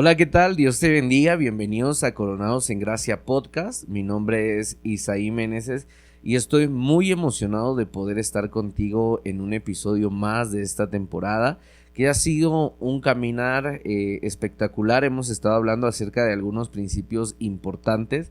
Hola, ¿qué tal? Dios te bendiga. Bienvenidos a Coronados en Gracia Podcast. Mi nombre es Isaí Meneses y estoy muy emocionado de poder estar contigo en un episodio más de esta temporada, que ha sido un caminar espectacular. Hemos estado hablando acerca de algunos principios importantes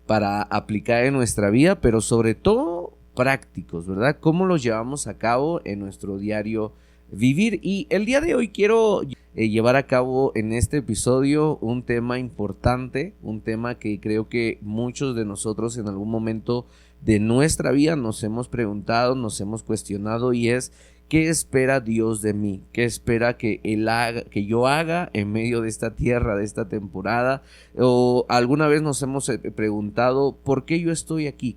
para aplicar en nuestra vida, pero sobre todo prácticos, ¿verdad? ¿Cómo los llevamos a cabo en nuestro diario vivir? Y el día de hoy quiero llevar a cabo en este episodio un tema importante, un tema que creo que muchos de nosotros en algún momento de nuestra vida nos hemos preguntado, nos hemos cuestionado, y es: ¿qué espera Dios de mí? ¿Qué espera que yo haga en medio de esta tierra, de esta temporada? O alguna vez nos hemos preguntado: ¿por qué yo estoy aquí?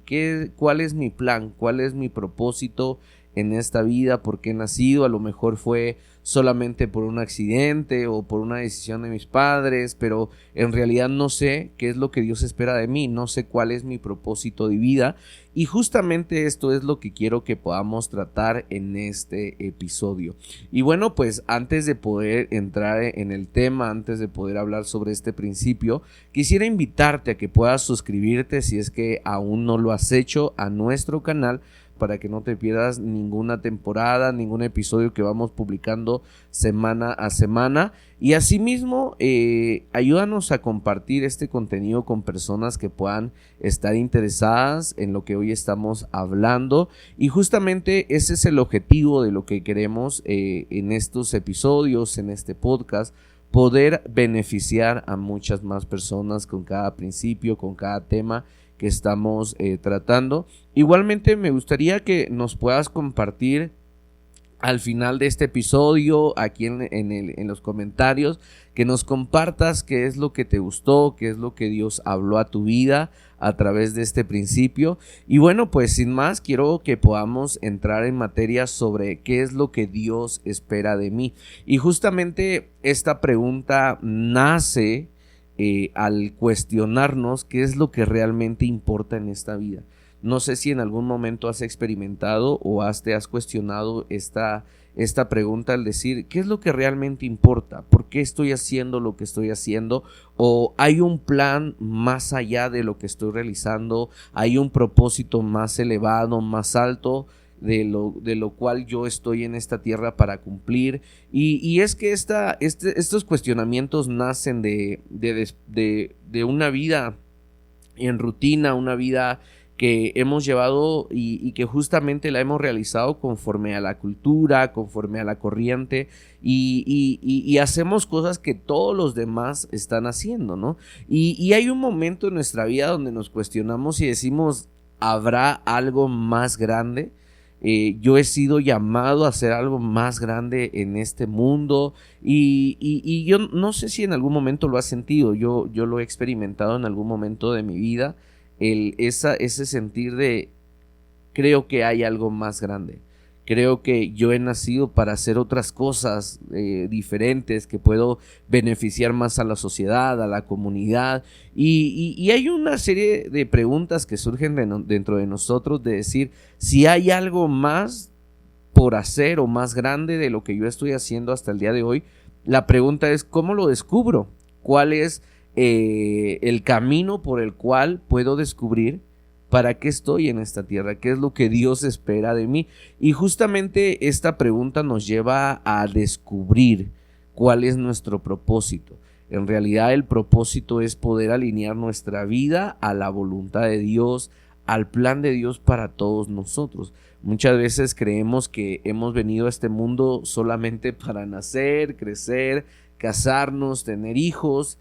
¿Cuál es mi plan? ¿Cuál es mi propósito en esta vida? ¿Por qué he nacido? A lo mejor fue solamente por un accidente o por una decisión de mis padres, pero en realidad no sé qué es lo que Dios espera de mí, no sé cuál es mi propósito de vida, y justamente esto es lo que quiero que podamos tratar en este episodio. Y bueno, pues antes de poder entrar en el tema, antes de poder hablar sobre este principio, quisiera invitarte a que puedas suscribirte, si es que aún no lo has hecho, a nuestro canal, para que no te pierdas ninguna temporada, ningún episodio que vamos publicando semana a semana. Y asimismo, ayúdanos a compartir este contenido con personas que puedan estar interesadas en lo que hoy estamos hablando. Y justamente ese es el objetivo de lo que queremos en estos episodios, en este podcast: poder beneficiar a muchas más personas con cada principio, con cada tema que estamos tratando. Igualmente me gustaría que nos puedas compartir al final de este episodio, aquí en los comentarios, que nos compartas qué es lo que te gustó, qué es lo que Dios habló a tu vida a través de este principio. Y bueno, pues sin más, quiero que podamos entrar en materia sobre qué es lo que Dios espera de mí. Y justamente esta pregunta nace al cuestionarnos qué es lo que realmente importa en esta vida. No sé si en algún momento has experimentado o te has cuestionado esta pregunta, al decir: ¿qué es lo que realmente importa? ¿Por qué estoy haciendo lo que estoy haciendo? ¿O hay un plan más allá de lo que estoy realizando? ¿Hay un propósito más elevado, más alto de lo cual yo estoy en esta tierra para cumplir? Y es que estos cuestionamientos nacen de una vida en rutina, una vida que hemos llevado y que justamente la hemos realizado conforme a la cultura, conforme a la corriente, y hacemos cosas que todos los demás están haciendo, ¿no? Y hay un momento en nuestra vida donde nos cuestionamos y decimos: ¿habrá algo más grande? Yo he sido llamado a hacer algo más grande en este mundo, y yo no sé si en algún momento lo has sentido. Yo lo he experimentado en algún momento de mi vida, ese sentir de: creo que hay algo más grande. Creo que yo he nacido para hacer otras cosas diferentes, que puedo beneficiar más a la sociedad, a la comunidad. Y hay una serie de preguntas que surgen dentro de nosotros, de decir: si hay algo más por hacer o más grande de lo que yo estoy haciendo hasta el día de hoy. La pregunta es: ¿cómo lo descubro? ¿Cuál es el camino por el cual puedo descubrir para qué estoy en esta tierra? ¿Qué es lo que Dios espera de mí? Y justamente esta pregunta nos lleva a descubrir cuál es nuestro propósito. En realidad, el propósito es poder alinear nuestra vida a la voluntad de Dios, al plan de Dios para todos nosotros. Muchas veces creemos que hemos venido a este mundo solamente para nacer, crecer, casarnos, tener hijos,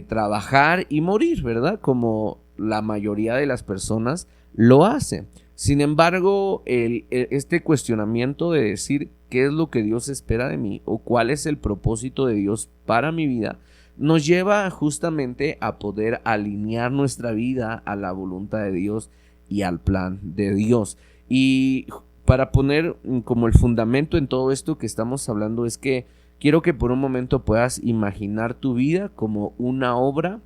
trabajar y morir, ¿verdad? Como la mayoría de las personas lo hacen. Sin embargo, este cuestionamiento de decir: ¿qué es lo que Dios espera de mí? O ¿cuál es el propósito de Dios para mi vida?, nos lleva justamente a poder alinear nuestra vida a la voluntad de Dios y al plan de Dios. Y para poner como el fundamento en todo esto que estamos hablando, es que quiero que por un momento puedas imaginar tu vida como una obra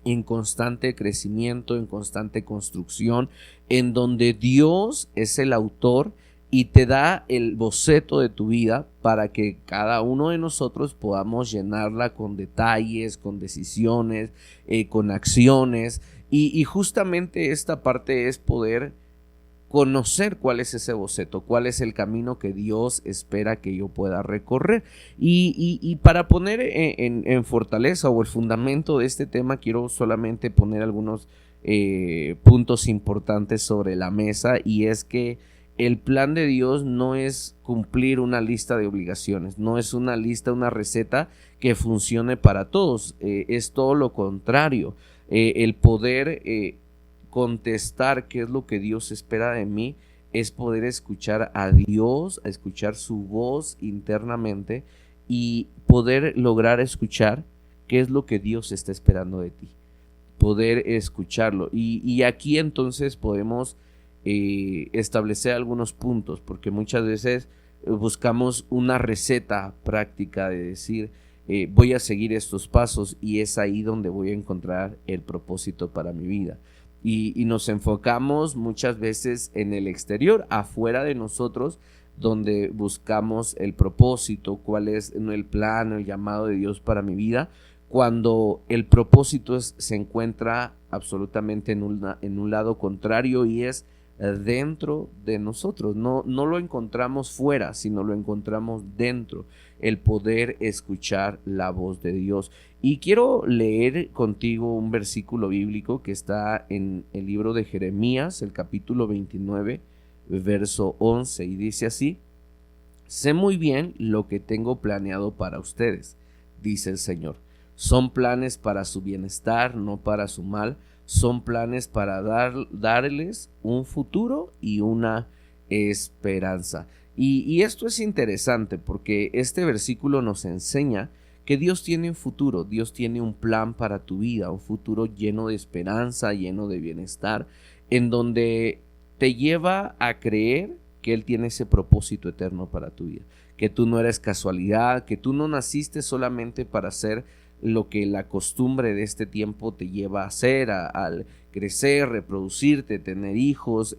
en constante crecimiento, en constante construcción, en donde Dios es el autor, y te da el boceto de tu vida para que cada uno de nosotros podamos llenarla con detalles, con decisiones, con acciones. Y justamente esta parte es poder conocer cuál es ese boceto, cuál es el camino que Dios espera que yo pueda recorrer. Y para poner en fortaleza o el fundamento de este tema, quiero solamente poner algunos puntos importantes sobre la mesa, y es que el plan de Dios no es cumplir una lista de obligaciones, no es una lista, una receta que funcione para todos, es todo lo contrario. El poder contestar qué es lo que Dios espera de mí es poder escuchar a Dios, a escuchar su voz internamente y poder lograr escuchar qué es lo que Dios está esperando de ti, poder escucharlo. Y aquí entonces podemos establecer algunos puntos, porque muchas veces buscamos una receta práctica de decir voy a seguir estos pasos y es ahí donde voy a encontrar el propósito para mi vida. Y nos enfocamos muchas veces en el exterior, afuera de nosotros, donde buscamos el propósito, cuál es el plan, el llamado de Dios para mi vida, cuando el propósito se encuentra absolutamente en un lado contrario, y es dentro de nosotros. No lo encontramos fuera, sino lo encontramos dentro, el poder escuchar la voz de Dios. Y quiero leer contigo un versículo bíblico que está en el libro de Jeremías, el capítulo 29, verso 11, y dice así: sé muy bien lo que tengo planeado para ustedes, dice el Señor. Son planes para su bienestar, no para su mal. Son planes para darles un futuro y una esperanza. Y esto es interesante porque este versículo nos enseña que Dios tiene un futuro, Dios tiene un plan para tu vida, un futuro lleno de esperanza, lleno de bienestar, en donde te lleva a creer que Él tiene ese propósito eterno para tu vida, que tú no eres casualidad, que tú no naciste solamente para ser lo que la costumbre de este tiempo te lleva a hacer, al crecer, reproducirte, tener hijos,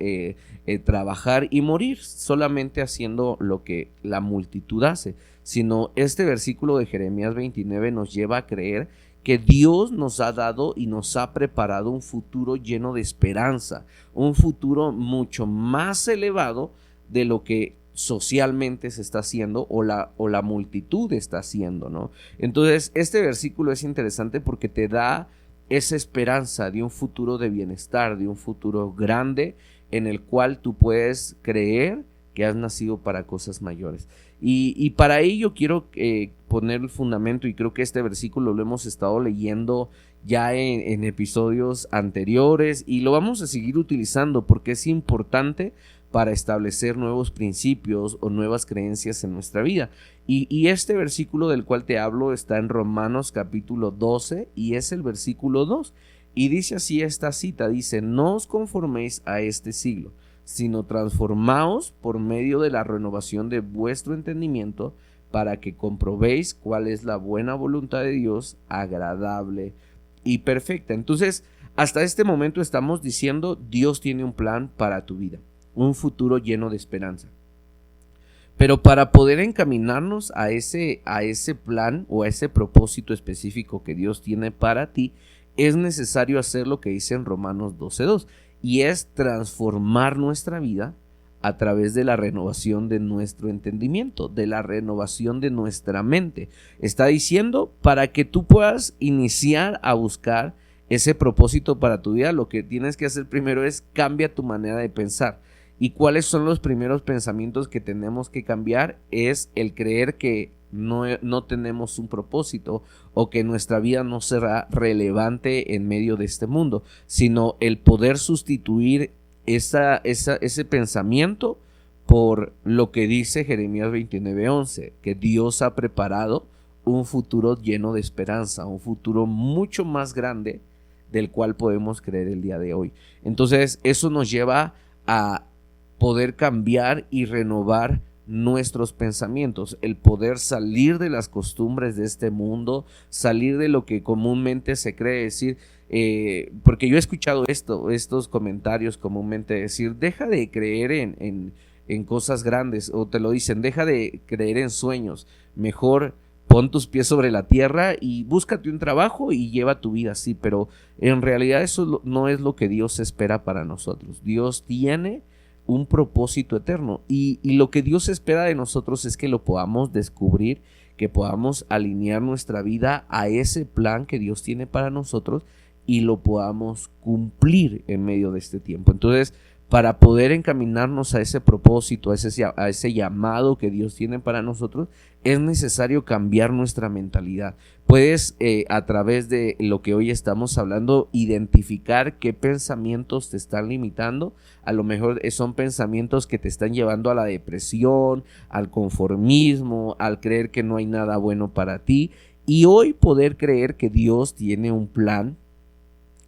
trabajar y morir solamente haciendo lo que la multitud hace, sino este versículo de Jeremías 29 nos lleva a creer que Dios nos ha dado y nos ha preparado un futuro lleno de esperanza, un futuro mucho más elevado de lo que socialmente se está haciendo o la multitud está haciendo, ¿no? Entonces, este versículo es interesante porque te da esa esperanza de un futuro de bienestar, de un futuro grande en el cual tú puedes creer que has nacido para cosas mayores. Y para ello quiero poner el fundamento, y creo que este versículo lo hemos estado leyendo ya en episodios anteriores y lo vamos a seguir utilizando porque es importante para establecer nuevos principios o nuevas creencias en nuestra vida. Y este versículo del cual te hablo está en Romanos capítulo 12 y es el versículo 2. Y dice así esta cita, dice: no os conforméis a este siglo, sino transformaos por medio de la renovación de vuestro entendimiento, para que comprobéis cuál es la buena voluntad de Dios, agradable y perfecta. Entonces, hasta este momento estamos diciendo, Dios tiene un plan para tu vida, un futuro lleno de esperanza. Pero para poder encaminarnos a ese plan o a ese propósito específico que Dios tiene para ti, es necesario hacer lo que dice en Romanos 12:2, y es transformar nuestra vida a través de la renovación de nuestro entendimiento, de la renovación de nuestra mente. Está diciendo, para que tú puedas iniciar a buscar ese propósito para tu vida, lo que tienes que hacer primero es cambia tu manera de pensar. ¿Y cuáles son los primeros pensamientos que tenemos que cambiar? Es el creer que no tenemos un propósito o que nuestra vida no será relevante en medio de este mundo, sino el poder sustituir ese pensamiento por lo que dice Jeremías 29:11, que Dios ha preparado un futuro lleno de esperanza, un futuro mucho más grande del cual podemos creer el día de hoy. Entonces, eso nos lleva a poder cambiar y renovar nuestros pensamientos, el poder salir de las costumbres de este mundo, salir de lo que comúnmente se cree decir, porque yo he escuchado estos comentarios comúnmente decir, deja de creer en cosas grandes, o te lo dicen, deja de creer en sueños, mejor pon tus pies sobre la tierra y búscate un trabajo y lleva tu vida así, pero en realidad eso no es lo que Dios espera para nosotros. Dios tiene un propósito eterno y lo que Dios espera de nosotros es que lo podamos descubrir, que podamos alinear nuestra vida a ese plan que Dios tiene para nosotros y lo podamos cumplir en medio de este tiempo. Entonces, para poder encaminarnos a ese propósito, a ese llamado que Dios tiene para nosotros, es necesario cambiar nuestra mentalidad. Puedes, a través de lo que hoy estamos hablando, identificar qué pensamientos te están limitando. A lo mejor son pensamientos que te están llevando a la depresión, al conformismo, al creer que no hay nada bueno para ti. Y hoy poder creer que Dios tiene un plan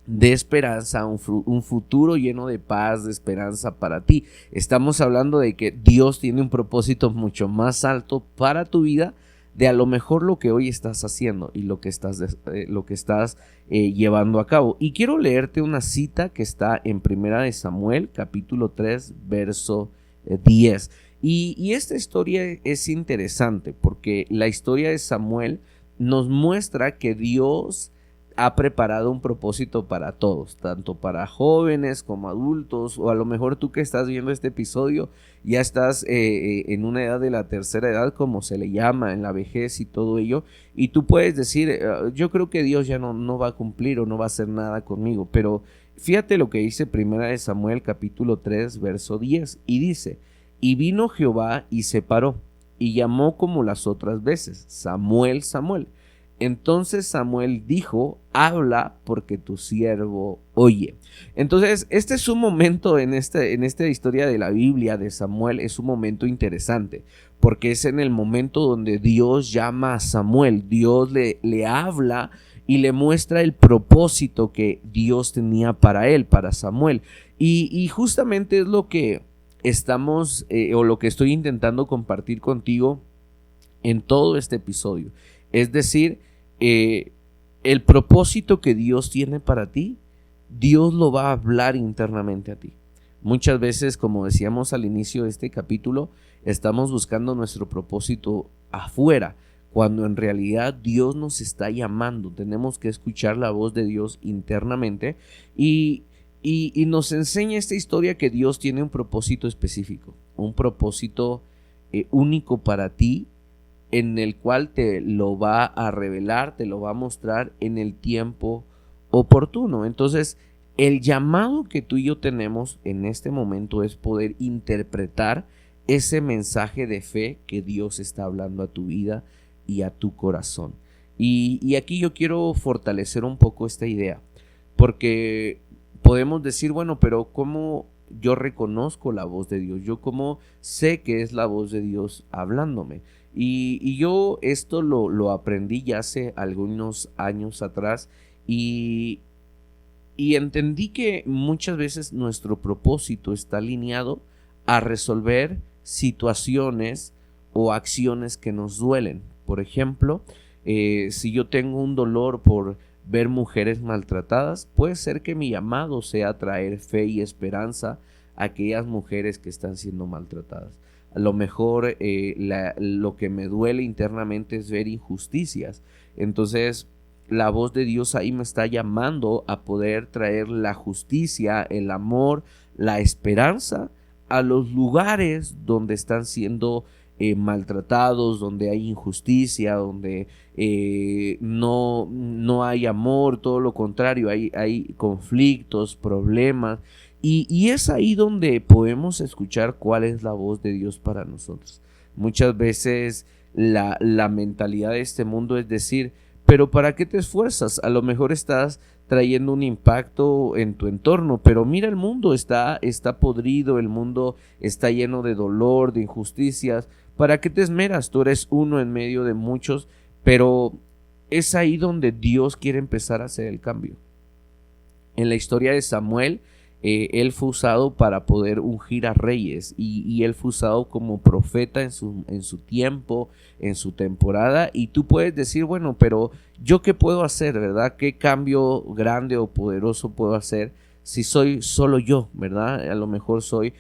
de esperanza, un futuro lleno de paz, de esperanza para ti. Estamos hablando de que Dios tiene un propósito mucho más alto para tu vida de a lo mejor lo que hoy estás haciendo y lo que estás llevando a cabo. Y quiero leerte una cita que está en Primera de Samuel, capítulo 3, verso 10. Y esta historia es interesante porque la historia de Samuel nos muestra que Dios ha preparado un propósito para todos, tanto para jóvenes como adultos, o a lo mejor tú que estás viendo este episodio ya estás en una edad de la tercera edad, como se le llama, en la vejez y todo ello, y tú puedes decir, yo creo que Dios ya no va a cumplir o no va a hacer nada conmigo, pero fíjate lo que dice Primera de Samuel capítulo 3 verso 10, y dice, y vino Jehová y se paró, y llamó como las otras veces, Samuel, Samuel. Entonces Samuel dijo, habla porque tu siervo oye. Entonces este es un momento en esta historia de la Biblia de Samuel, es un momento interesante, porque es en el momento donde Dios llama a Samuel, Dios le habla y le muestra el propósito que Dios tenía para él, para Samuel. Y justamente es lo que estamos, o lo que estoy intentando compartir contigo en todo este episodio. Es decir, el propósito que Dios tiene para ti, Dios lo va a hablar internamente a ti. Muchas veces, como decíamos al inicio de este capítulo, estamos buscando nuestro propósito afuera, cuando en realidad Dios nos está llamando. Tenemos que escuchar la voz de Dios internamente y nos enseña esta historia que Dios tiene un propósito específico, un propósito único para ti, en el cual te lo va a revelar, te lo va a mostrar en el tiempo oportuno. Entonces, el llamado que tú y yo tenemos en este momento es poder interpretar ese mensaje de fe que Dios está hablando a tu vida y a tu corazón. Y aquí yo quiero fortalecer un poco esta idea, porque podemos decir, bueno, pero ¿cómo yo reconozco la voz de Dios? ¿Yo cómo sé que es la voz de Dios hablándome? Y yo esto lo aprendí ya hace algunos años atrás y entendí que muchas veces nuestro propósito está alineado a resolver situaciones o acciones que nos duelen. Por ejemplo, si yo tengo un dolor por ver mujeres maltratadas, puede ser que mi llamado sea traer fe y esperanza a aquellas mujeres que están siendo maltratadas. A lo mejor lo que me duele internamente es ver injusticias. Entonces la voz de Dios ahí me está llamando a poder traer la justicia, el amor, la esperanza a los lugares donde están siendo maltratados, donde hay injusticia, donde no hay amor, todo lo contrario, hay conflictos, problemas. Y es ahí donde podemos escuchar cuál es la voz de Dios para nosotros. Muchas veces la mentalidad de este mundo es decir, pero ¿para qué te esfuerzas? A lo mejor estás trayendo un impacto en tu entorno, pero mira, el mundo está podrido, el mundo está lleno de dolor, de injusticias. ¿Para qué te esmeras? Tú eres uno en medio de muchos, pero es ahí donde Dios quiere empezar a hacer el cambio. En la historia de Samuel, él fue usado para poder ungir a reyes y él fue usado como profeta en su tiempo, en su temporada, y tú puedes decir, bueno, pero ¿yo qué puedo hacer, verdad? ¿Qué cambio grande o poderoso puedo hacer si soy solo yo, ¿verdad? A lo mejor soy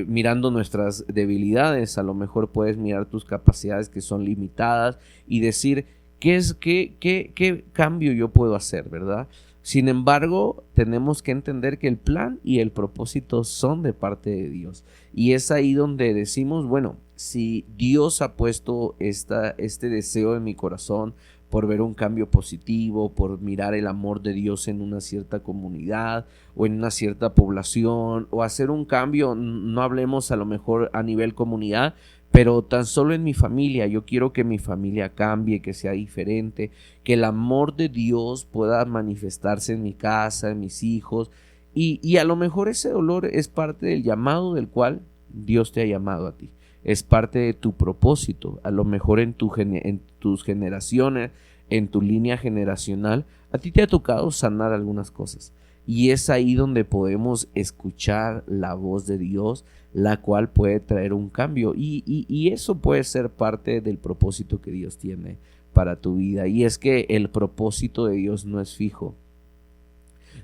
mirando nuestras debilidades, a lo mejor puedes mirar tus capacidades que son limitadas y decir, ¿qué cambio yo puedo hacer, ¿verdad? Sin embargo, tenemos que entender que el plan y el propósito son de parte de Dios. Y es ahí donde decimos, bueno, si Dios ha puesto este deseo en mi corazón por ver un cambio positivo, por mirar el amor de Dios en una cierta comunidad o en una cierta población, o hacer un cambio, no hablemos a lo mejor a nivel comunidad, pero tan solo en mi familia, yo quiero que mi familia cambie, que sea diferente, que el amor de Dios pueda manifestarse en mi casa, en mis hijos, y a lo mejor ese dolor es parte del llamado del cual Dios te ha llamado a ti, es parte de tu propósito, a lo mejor en tus generaciones, en tu línea generacional, a ti te ha tocado sanar algunas cosas. Y es ahí donde podemos escuchar la voz de Dios, la cual puede traer un cambio. Y eso puede ser parte del propósito que Dios tiene para tu vida. Y es que el propósito de Dios no es fijo.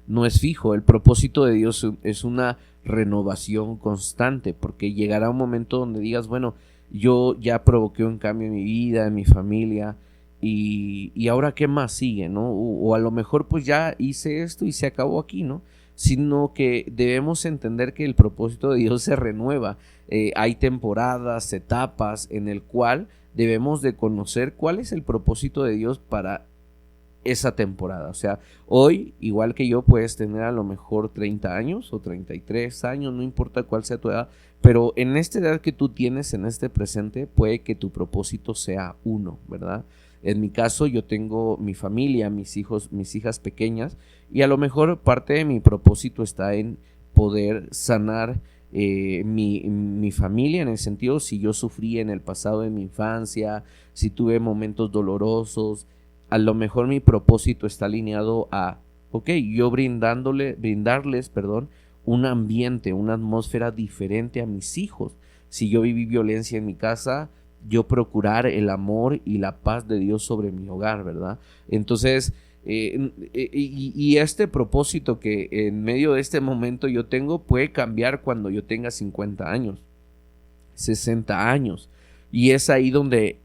No es fijo. El propósito de Dios es una renovación constante, porque llegará un momento donde digas, bueno, yo ya provoqué un cambio en mi vida, en mi familia, y ahora qué más sigue, ¿no? O a lo mejor pues ya hice esto y se acabó aquí, ¿no? Sino que debemos entender que el propósito de Dios se renueva. Hay temporadas, etapas en el cual debemos de conocer cuál es el propósito de Dios para esa temporada. O sea, hoy, igual que yo, puedes tener a lo mejor 30 años o 33 años, no importa cuál sea tu edad, pero en esta edad que tú tienes, en este presente, puede que tu propósito sea uno, ¿verdad? En mi caso, yo tengo mi familia, mis hijos, mis hijas pequeñas, y a lo mejor parte de mi propósito está en poder sanar mi familia, en el sentido si yo sufrí en el pasado de mi infancia, si tuve momentos dolorosos, a lo mejor mi propósito está alineado a, ok, yo brindarles, un ambiente, una atmósfera diferente a mis hijos. Si yo viví violencia en mi casa, yo procurar el amor y la paz de Dios sobre mi hogar, ¿verdad? Entonces, y este propósito que en medio de este momento yo tengo puede cambiar cuando yo tenga 50 años, 60 años. Y es ahí donde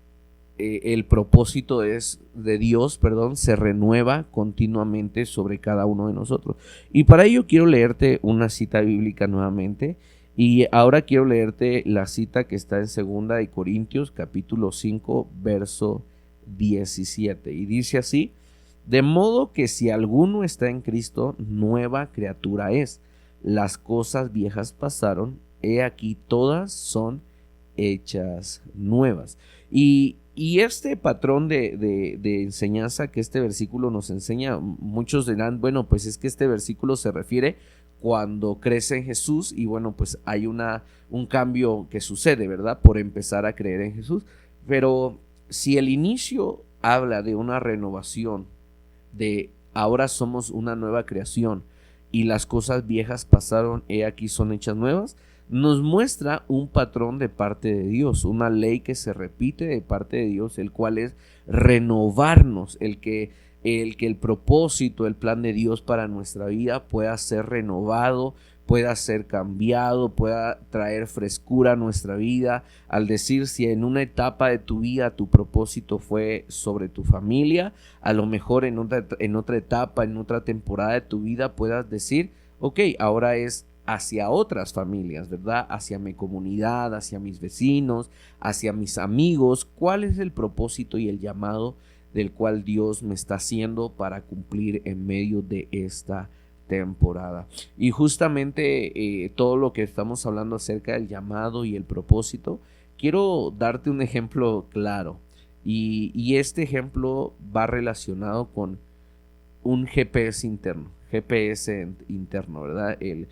el propósito de Dios, se renueva continuamente sobre cada uno de nosotros. Y para ello quiero leerte una cita bíblica nuevamente. Y ahora quiero leerte la cita que está en 2 Corintios capítulo 5 verso 17. Y dice así: de modo que si alguno está en Cristo, nueva criatura es. Las cosas viejas pasaron, he aquí todas son hechas nuevas. Y este patrón de enseñanza que este versículo nos enseña, muchos dirán, bueno, pues es que este versículo se refiere cuando crece en Jesús y bueno, pues hay un cambio que sucede, ¿verdad? Por empezar a creer en Jesús. Pero si el inicio habla de una renovación, de ahora somos una nueva creación y las cosas viejas pasaron, he aquí son hechas nuevas, nos muestra un patrón de parte de Dios, una ley que se repite de parte de Dios, el cual es renovarnos, el que el propósito, el plan de Dios para nuestra vida pueda ser renovado, pueda ser cambiado, pueda traer frescura a nuestra vida. Al decir, si en una etapa de tu vida tu propósito fue sobre tu familia, a lo mejor en otra etapa, en otra temporada de tu vida puedas decir, ok, ahora es hacia otras familias, ¿verdad? Hacia mi comunidad, hacia mis vecinos, hacia mis amigos. ¿Cuál es el propósito y el llamado del cual Dios me está haciendo para cumplir en medio de esta temporada? Y justamente todo lo que estamos hablando acerca del llamado y el propósito, quiero darte un ejemplo claro. Y este ejemplo va relacionado con un GPS interno, ¿verdad? El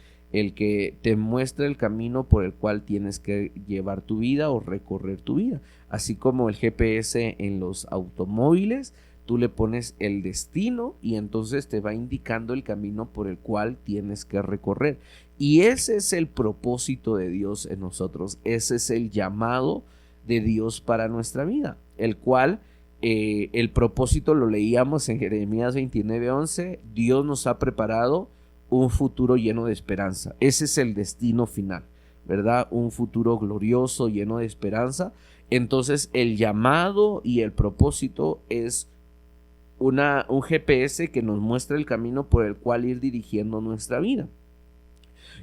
que te muestra el camino por el cual tienes que llevar tu vida o recorrer tu vida. Así como el GPS en los automóviles, tú le pones el destino y entonces te va indicando el camino por el cual tienes que recorrer. Y ese es el propósito de Dios en nosotros. Ese es el llamado de Dios para nuestra vida, el cual el propósito lo leíamos en Jeremías 29:11. Dios nos ha preparado un futuro lleno de esperanza. Ese es el destino final, ¿verdad? Un futuro glorioso, lleno de esperanza. Entonces el llamado y el propósito es un GPS que nos muestra el camino por el cual ir dirigiendo nuestra vida.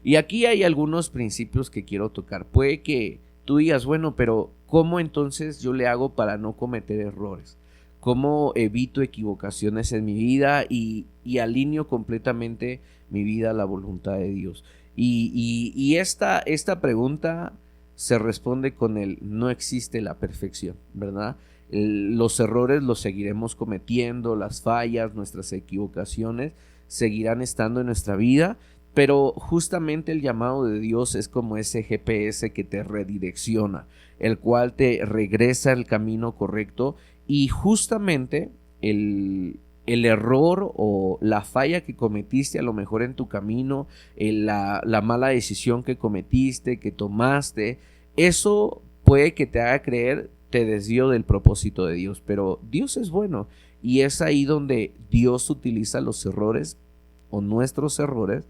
Y aquí hay algunos principios que quiero tocar. Puede que tú digas, bueno, pero ¿cómo entonces yo le hago para no cometer errores? ¿Cómo evito equivocaciones en mi vida y alineo completamente mi vida a la voluntad de Dios? Y esta pregunta se responde con el no existe la perfección, ¿verdad? Los errores los seguiremos cometiendo, las fallas, nuestras equivocaciones seguirán estando en nuestra vida, pero justamente el llamado de Dios es como ese GPS que te redirecciona, el cual te regresa al camino correcto y justamente el error o la falla que cometiste a lo mejor en tu camino, la mala decisión que cometiste, que tomaste, eso puede que te haga creer te desvió del propósito de Dios, pero Dios es bueno y es ahí donde Dios utiliza los errores o nuestros errores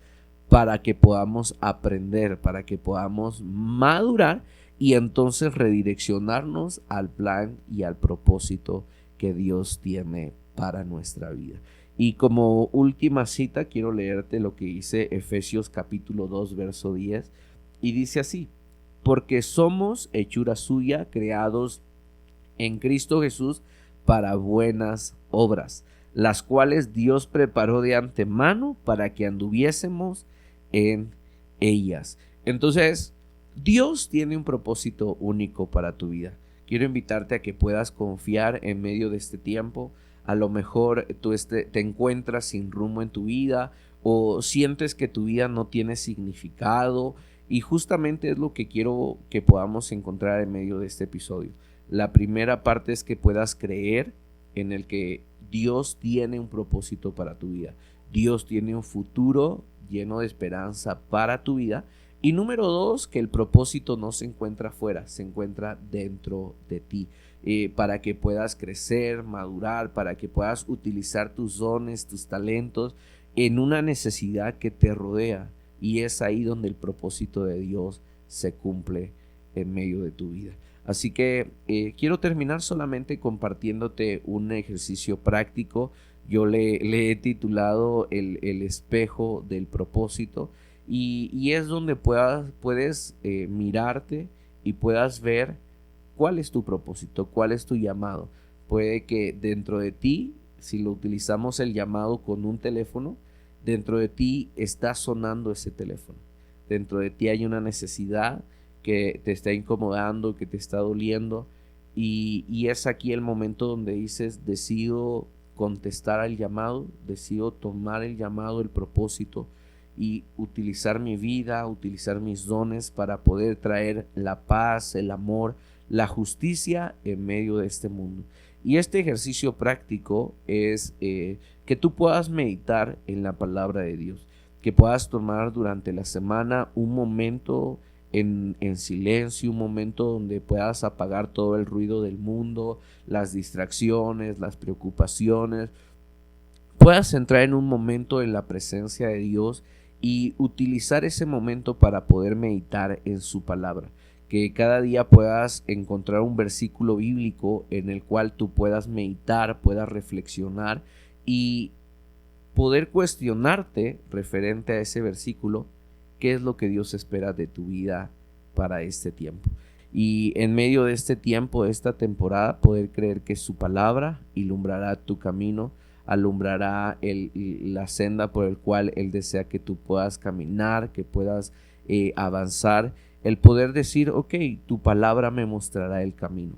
para que podamos aprender, para que podamos madurar y entonces redireccionarnos al plan y al propósito que Dios tiene para nuestra vida. Y como última cita quiero leerte lo que dice Efesios capítulo 2 verso 10 y dice así: porque somos hechura suya, creados en Cristo Jesús para buenas obras, las cuales Dios preparó de antemano para que anduviésemos en ellas. Entonces, Dios tiene un propósito único para tu vida. Quiero invitarte a que puedas confiar en medio de este tiempo. A lo mejor tú te encuentras sin rumbo en tu vida o sientes que tu vida no tiene significado, y justamente es lo que quiero que podamos encontrar en medio de este episodio. La primera parte es que puedas creer en el que Dios tiene un propósito para tu vida. Dios tiene un futuro lleno de esperanza para tu vida. Y número dos, que el propósito no se encuentra afuera, se encuentra dentro de ti. Para que puedas crecer, madurar, para que puedas utilizar tus dones, tus talentos en una necesidad que te rodea. Y es ahí donde el propósito de Dios se cumple en medio de tu vida. Así que quiero terminar solamente compartiéndote un ejercicio práctico. Yo le he titulado el espejo del propósito, y es donde puedes mirarte y puedas ver cuál es tu propósito, cuál es tu llamado. Puede que dentro de ti, si lo utilizamos el llamado con un teléfono, dentro de ti está sonando ese teléfono. Dentro de ti hay una necesidad que te está incomodando, que te está doliendo, y es aquí el momento donde dices: decido contestar al llamado, decido tomar el llamado, el propósito, y utilizar mi vida, utilizar mis dones para poder traer la paz, el amor, la justicia en medio de este mundo. Y este ejercicio práctico es que tú puedas meditar en la palabra de Dios, que puedas tomar durante la semana un momento en silencio, un momento donde puedas apagar todo el ruido del mundo, las distracciones, las preocupaciones, puedas entrar en un momento en la presencia de Dios y utilizar ese momento para poder meditar en su palabra. Que cada día puedas encontrar un versículo bíblico en el cual tú puedas meditar, puedas reflexionar y poder cuestionarte referente a ese versículo, qué es lo que Dios espera de tu vida para este tiempo. Y en medio de este tiempo, de esta temporada, poder creer que su palabra ilumbrará tu camino, alumbrará la senda por el cual Él desea que tú puedas caminar, que puedas avanzar. El poder decir: ok, tu palabra me mostrará el camino.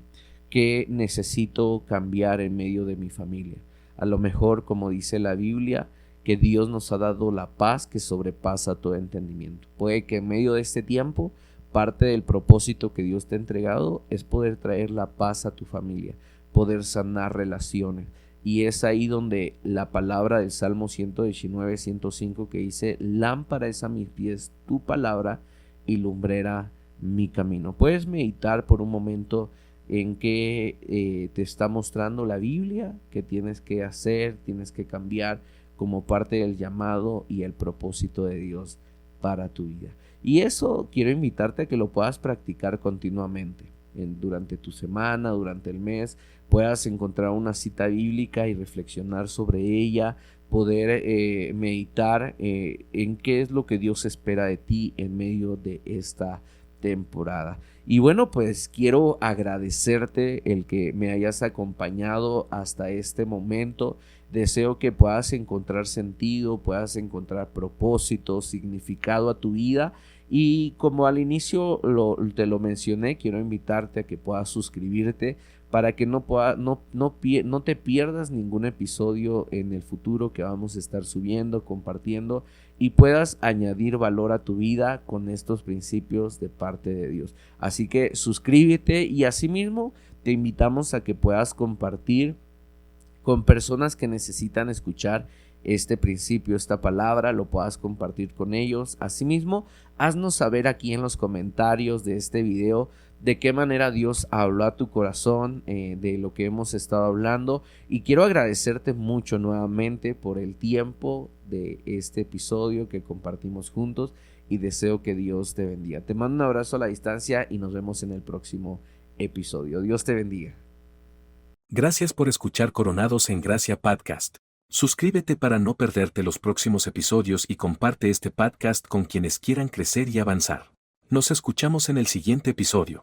¿Qué necesito cambiar en medio de mi familia? A lo mejor, como dice la Biblia, que Dios nos ha dado la paz que sobrepasa todo entendimiento. Puede que en medio de este tiempo, parte del propósito que Dios te ha entregado es poder traer la paz a tu familia, poder sanar relaciones. Y es ahí donde la palabra del Salmo 119, 105 que dice: lámpara es a mis pies tu palabra y lumbrera mi camino. Puedes meditar por un momento en qué te está mostrando la Biblia, qué tienes que hacer, tienes que cambiar, como parte del llamado y el propósito de Dios para tu vida. Y eso quiero invitarte a que lo puedas practicar continuamente. Durante tu semana, durante el mes, puedas encontrar una cita bíblica y reflexionar sobre ella, poder meditar en qué es lo que Dios espera de ti en medio de esta temporada. Y bueno, pues quiero agradecerte el que me hayas acompañado hasta este momento. Deseo que puedas encontrar sentido, puedas encontrar propósito, significado a tu vida. Y como al inicio te lo mencioné, quiero invitarte a que puedas suscribirte para que no te pierdas ningún episodio en el futuro que vamos a estar subiendo, compartiendo, y puedas añadir valor a tu vida con estos principios de parte de Dios. Así que suscríbete, y asimismo te invitamos a que puedas compartir con personas que necesitan escuchar este principio, esta palabra, lo puedas compartir con ellos. Asimismo, haznos saber aquí en los comentarios de este video de qué manera Dios habló a tu corazón de lo que hemos estado hablando. Y quiero agradecerte mucho nuevamente por el tiempo de este episodio que compartimos juntos, y deseo que Dios te bendiga. Te mando un abrazo a la distancia y nos vemos en el próximo episodio. Dios te bendiga. Gracias por escuchar Coronados en Gracia Podcast. Suscríbete para no perderte los próximos episodios y comparte este podcast con quienes quieran crecer y avanzar. Nos escuchamos en el siguiente episodio.